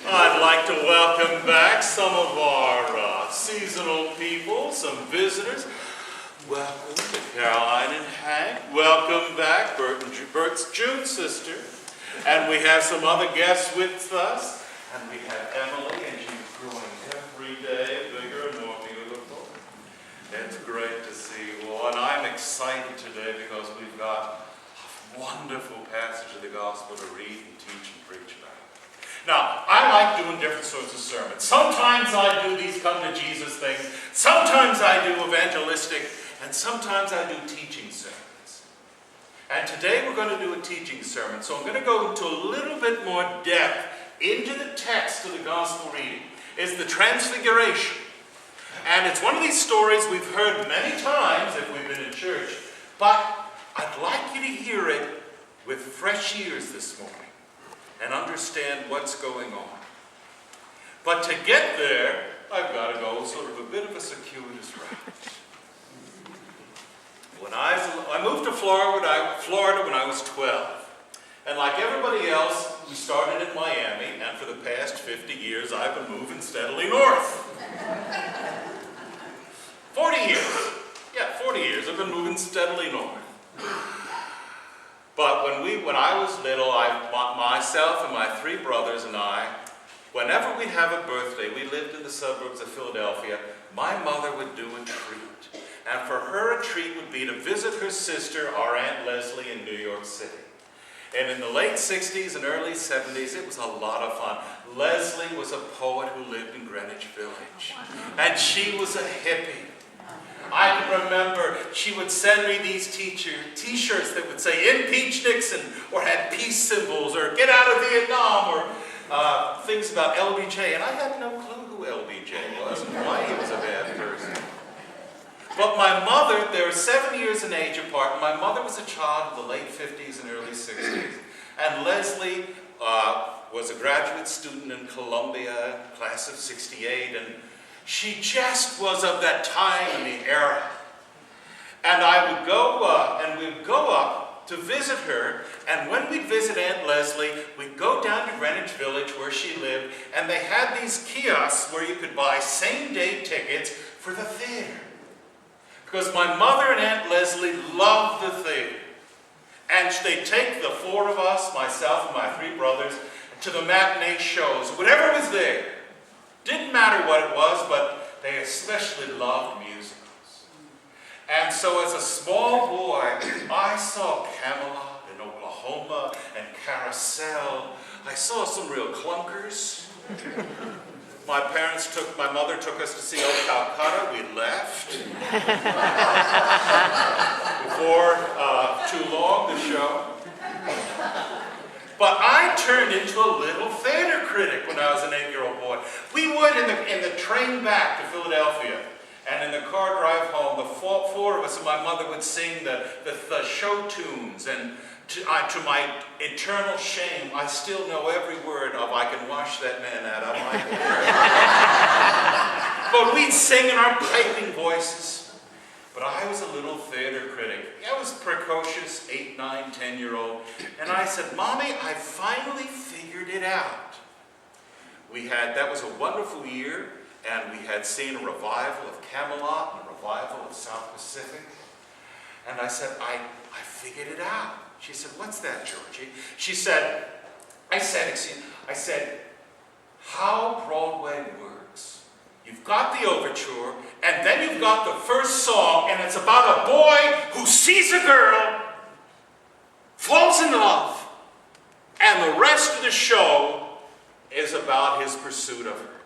I'd like to welcome back some of our seasonal people, some visitors. Welcome to Caroline and Hank. Welcome back, Bert's June sister. And we have some other guests with us. And we have Emily, and she's growing every day bigger and more beautiful. It's great to see you all. And I'm excited today because we've got a wonderful passage of the gospel to read and teach and preach about. Now, I like doing different sorts of sermons. Sometimes I do these come to Jesus things. Sometimes I do evangelistic. And sometimes I do teaching sermons. And today we're going to do a teaching sermon. So I'm going to go into a little bit more depth into the text of the gospel reading. It's the Transfiguration. And it's one of these stories we've heard many times if we've been in church. But I'd like you to hear it with fresh ears this morning and understand what's going on. But to get there, I've got to go sort of a bit of a circuitous route. I moved to Florida when I was 12. And like everybody else, we started in Miami, and for the past 50 years, I've been moving steadily north. 40 years. Yeah, 40 years I've been moving steadily north. But when I was little, myself and my three brothers and I, whenever we'd have a birthday, we lived in the suburbs of Philadelphia, my mother would do a treat. And for her, a treat would be to visit her sister, our Aunt Leslie, in New York City. And in the late 60s and early 70s, it was a lot of fun. Leslie was a poet who lived in Greenwich Village. And she was a hippie. I can remember she would send me these t-shirts that would say, "Impeach Nixon," or had peace symbols, or "Get out of Vietnam," or things about LBJ. And I had no clue who LBJ was and why he was a bad person. But my mother, they were 7 years in age apart, and my mother was a child of the late 50s and early 60s. And Leslie was a graduate student in Columbia, class of 68, and she just was of that time and the era. And I would go, and we'd go up to visit her, and when we'd visit Aunt Leslie, we'd go down to Greenwich Village where she lived, and they had these kiosks where you could buy same-day tickets for the theater. Because my mother and Aunt Leslie loved the theater. And they'd take the four of us, myself and my three brothers, to the matinee shows, whatever was there. Didn't matter what it was, but they especially loved musicals. And so as a small boy, I saw Camelot and Oklahoma and Carousel. I saw some real clunkers. My mother took us to see Old Calcutta. We left. Before too long, the show. But I turned into a little theater critic when I was an 8-year-old boy. We would, in the train back to Philadelphia, and in the car drive home, the four of us and my mother would sing the show tunes, and to my eternal shame, I still know every word of "I Can Wash That Man Out of My Hair." But we'd sing in our piping voices. But I was a little theater critic. I was precocious, 8, 9, 10-year-old. And I said, "Mommy, I finally figured it out." That was a wonderful year, and we had seen a revival of Camelot and a revival of South Pacific. And I said, I figured it out. She said, "What's that, Georgie?" I said, "How Broadway works. You've got the overture, and then you've got the first song, and it's about a boy who sees a girl, falls in love, and the rest of the show is about his pursuit of her.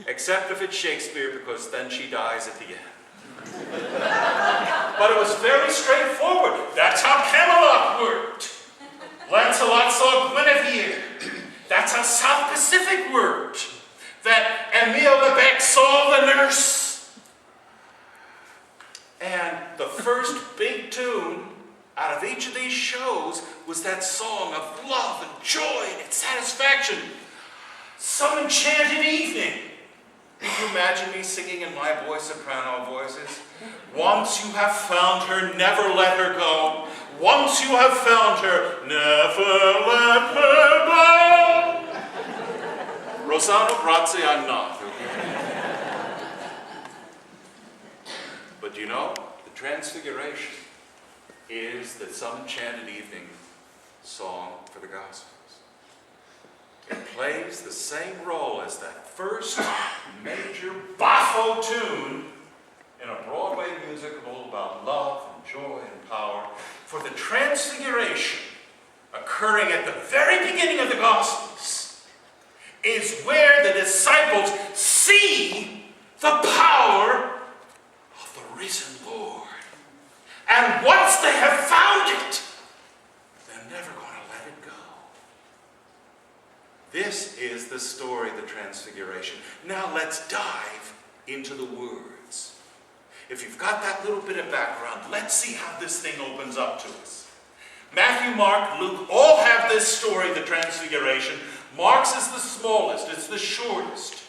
Except if it's Shakespeare, because then she dies at the end. But it was very straightforward. That's how Camelot worked. Lancelot saw Guinevere. That's how South Pacific worked. That Emile Lebec saw the nurse. And the first big tune out of each of these shows was that song of love and joy and satisfaction. Some enchanted evening. Can you imagine me singing in my voice, soprano voices? Once you have found her, never let her go. Once you have found her, never let her go. lo sanno, grazie, I'm not. Okay? But you know, the Transfiguration is the Some Enchanted Evening song for the Gospels. It plays the same role as that first major baffo tune in a Broadway musical about love and joy and power. For the Transfiguration, occurring at the very beginning of the Gospels, is where the disciples see the power of the risen Lord. And once they have found it, they're never going to let it go. This is the story of the Transfiguration. Now let's dive into the words. If you've got that little bit of background, let's see how this thing opens up to us. Matthew, Mark, Luke all have this story, the Transfiguration. Mark's is the smallest, it's the shortest.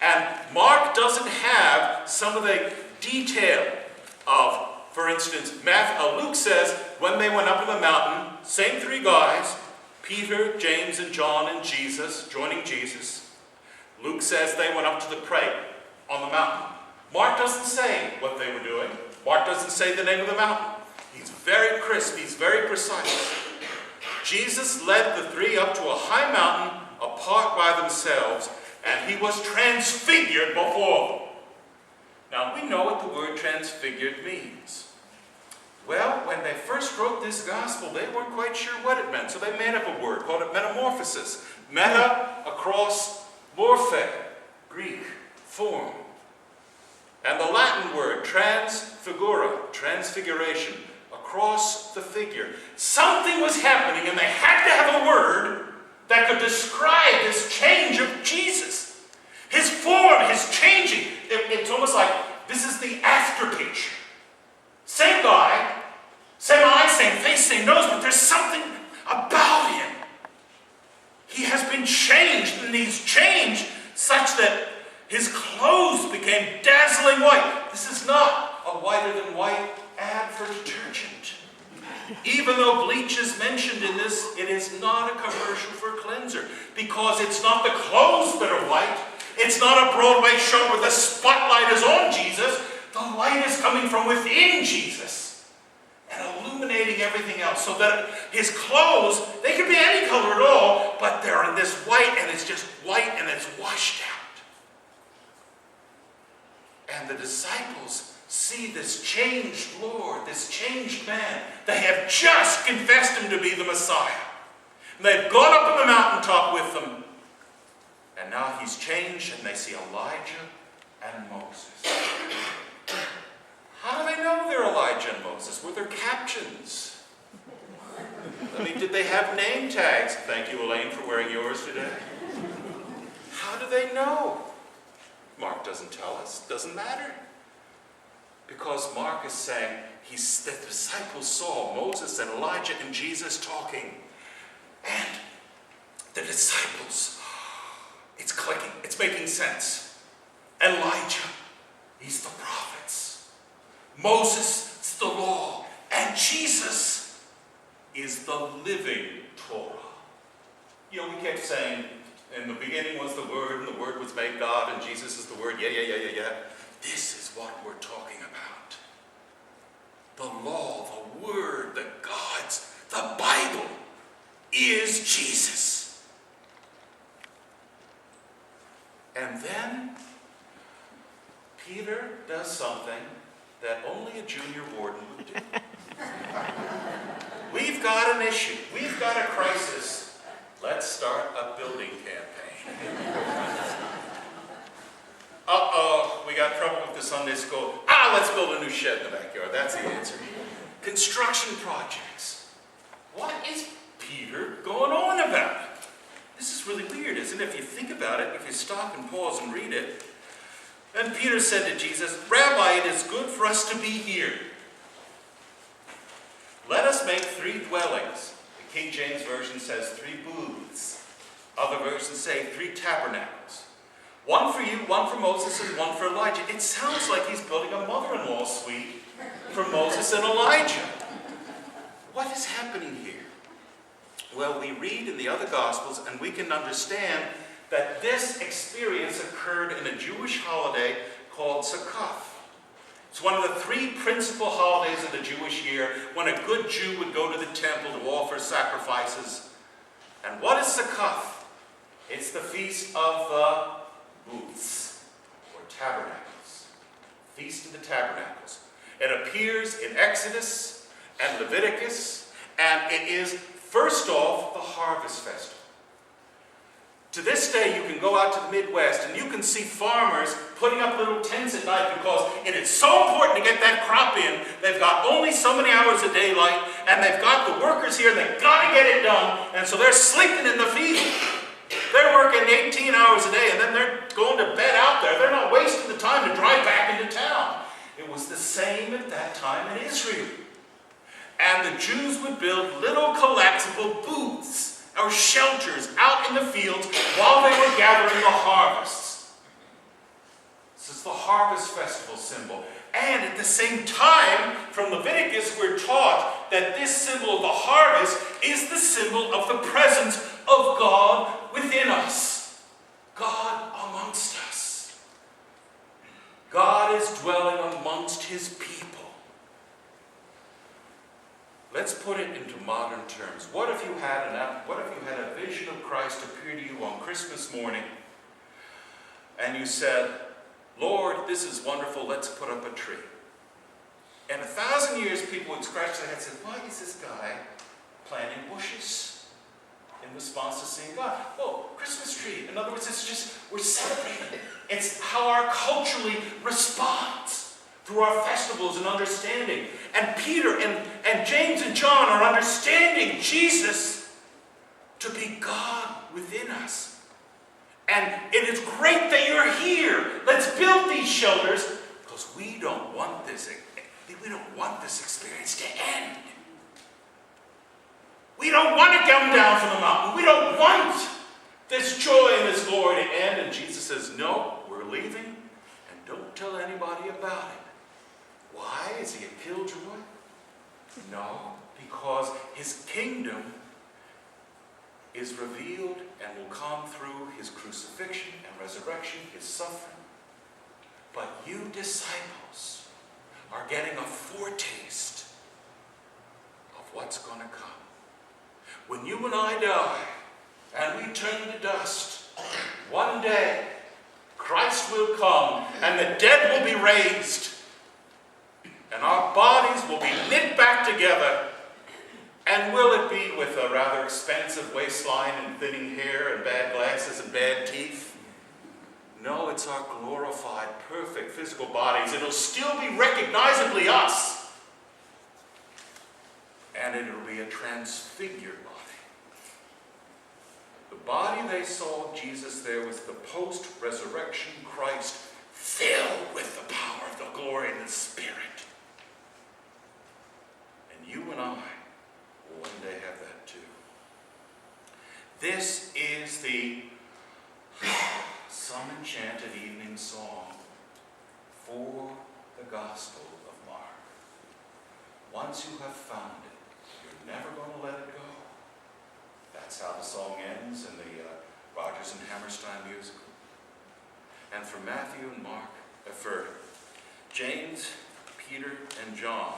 And Mark doesn't have some of the detail of, for instance, Luke says, when they went up to the mountain, same three guys, Peter, James, and John, and Jesus, joining Jesus. Luke says they went up to the pray on the mountain. Mark doesn't say what they were doing. Mark doesn't say the name of the mountain. He's very crisp, he's very precise. Jesus led the three up to a high mountain apart by themselves, and he was transfigured before them. Now, we know what the word transfigured means. Well, when they first wrote this gospel, they weren't quite sure what it meant, so they made up a word, called it metamorphosis. Meta across morphe, Greek, form. And the Latin word, transfigura, transfiguration, across the figure. Something was happening, and they had to have a word that could describe this change of Jesus. His form, his changing. It's almost like this is the after picture. Same guy, same eyes, same face, same nose, but there's something about him. He has been changed, and he's changed such that his clothes became dazzling white. This is not a whiter than white ad for detergent. Even though bleach is mentioned in this, it is not a commercial for cleanser, because it's not the clothes that are white. It's not a Broadway show where the spotlight is on Jesus. The light is coming from within Jesus and illuminating everything else, so that his clothes, they could be any color at all, but they're in this white, and it's just white, and it's washed out. And the disciples see this changed Lord, this changed man. They have just confessed him to be the Messiah. And they've gone up on the mountaintop with them. And now he's changed, and they see Elijah and Moses. How do they know they're Elijah and Moses? Were there captions? I mean, did they have name tags? Thank you, Elaine, for wearing yours today. How do they know? Mark doesn't tell us. Doesn't matter. Because Mark is saying the disciples saw Moses and Elijah and Jesus talking. And the disciples, it's clicking. It's making sense. Elijah, he's the prophets. Moses, it's the law. And Jesus is the living Torah. You know, we kept saying, in the beginning was the Word, and the Word was made God, and Jesus is the Word. Yeah. This is what we're talking about. The law, the Word, the gods, the Bible is Jesus. And then Peter does something that only a junior warden would do. We've got an issue. We've got a crisis. Let's start a building campaign. Uh-oh, we got trouble with the Sunday school. Let's build a new shed in the backyard. That's the answer. Construction projects. What is Peter going on about? This is really weird, isn't it? If you think about it, if you stop and pause and read it. Then Peter said to Jesus, Rabbi, it is good for us to be here. Let us make 3 dwellings. The King James Version says 3 booths. Other versions say 3 tabernacles. One for you, one for Moses, and one for Elijah. It sounds like he's building a mother-in-law suite for Moses and Elijah. What is happening here? Well, we read in the other Gospels, and we can understand that this experience occurred in a Jewish holiday called Sukkot. It's one of the three principal holidays of the Jewish year when a good Jew would go to the temple to offer sacrifices. And what is Sukkot? It's the Feast of the Booths, or Tabernacles. Feast of the Tabernacles. It appears in Exodus and Leviticus, and it is, first off, the Harvest Festival. To this day, you can go out to the Midwest and you can see farmers putting up little tents at night because it is so important to get that crop in. They've got only so many hours of daylight, and they've got the workers here, and they've got to get it done, and so they're sleeping in the field. They're working 18 hours a day, and then they're going to bed out there. They're not wasting the time to drive back into town. It was the same at that time in Israel. And the Jews would build little collapsible booths or shelters out in the fields while they were gathering the harvests. This is the harvest festival symbol. And at the same time, from Leviticus, we're taught that this symbol of the harvest is the symbol of the presence of God within us. God amongst us. God is dwelling amongst his people. Let's put it into modern terms. What if you had a vision of Christ appear to you on Christmas morning, and you said, Lord, this is wonderful, let's put up a tree. And 1,000 years people would scratch their heads and say, why is this guy planting bushes in response to seeing God? Oh, Christmas tree. In other words, it's just, we're celebrating. It's how our culturally responds through our festivals and understanding. And Peter and James and John are understanding Jesus to be God within us. And it is great that you're here. Let's build these shelters because we don't want this experience to end. We don't want to come down from the mountain. We don't want this joy and this glory to end. And Jesus says, no, we're leaving, and don't tell anybody about it. Why? Is he a killjoy? No, because his kingdom is revealed and will come through his crucifixion and resurrection, his suffering. But you disciples are getting a foretaste of what's going to come. When you and I die and we turn to dust, one day Christ will come and the dead will be raised. And our bodies will be knit back together. And will it be with a rather expansive waistline and thinning hair and bad glasses and bad teeth? No, it's our glorified, perfect physical bodies. It'll still be recognizably us. And it'll be a transfigured body. The body they saw of Jesus there was the post-resurrection Christ filled with the power of the glory and the Spirit. You and I will one day have that too. This is the some enchanted evening song for the Gospel of Mark. Once you have found it, you're never going to let it go. That's how the song ends in the Rodgers and Hammerstein musical. And for Matthew and Mark, for James, Peter, and John,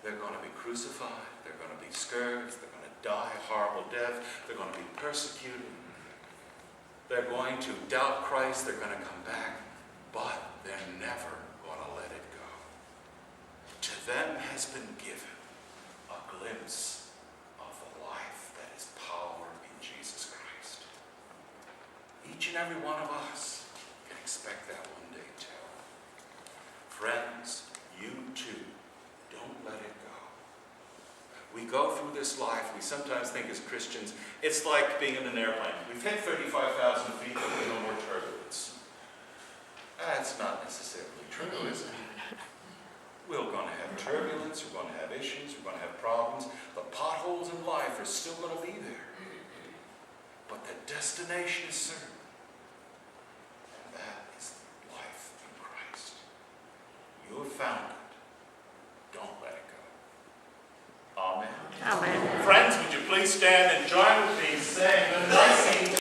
they're going to be crucified, they're going to be scourged, they're going to die a horrible death, they're going to be persecuted, they're going to doubt Christ, they're going to come back, but they're never going to let it go. To them has been given a glimpse of the life that is power in Jesus Christ. Each and every one of us can expect that one day too. Friends, you too, don't let it go. We go through this life, we sometimes think as Christians, it's like being in an airplane. We've hit 35,000 feet, but there's no more turbulence. That's not necessarily true, is it? We're going to have turbulence, we're going to have issues, we're going to have problems. The potholes in life are still going to be there. But the destination is certain. And that is life in Christ. You have found it. Don't let it go. Amen. Amen. Friends, would you please stand and join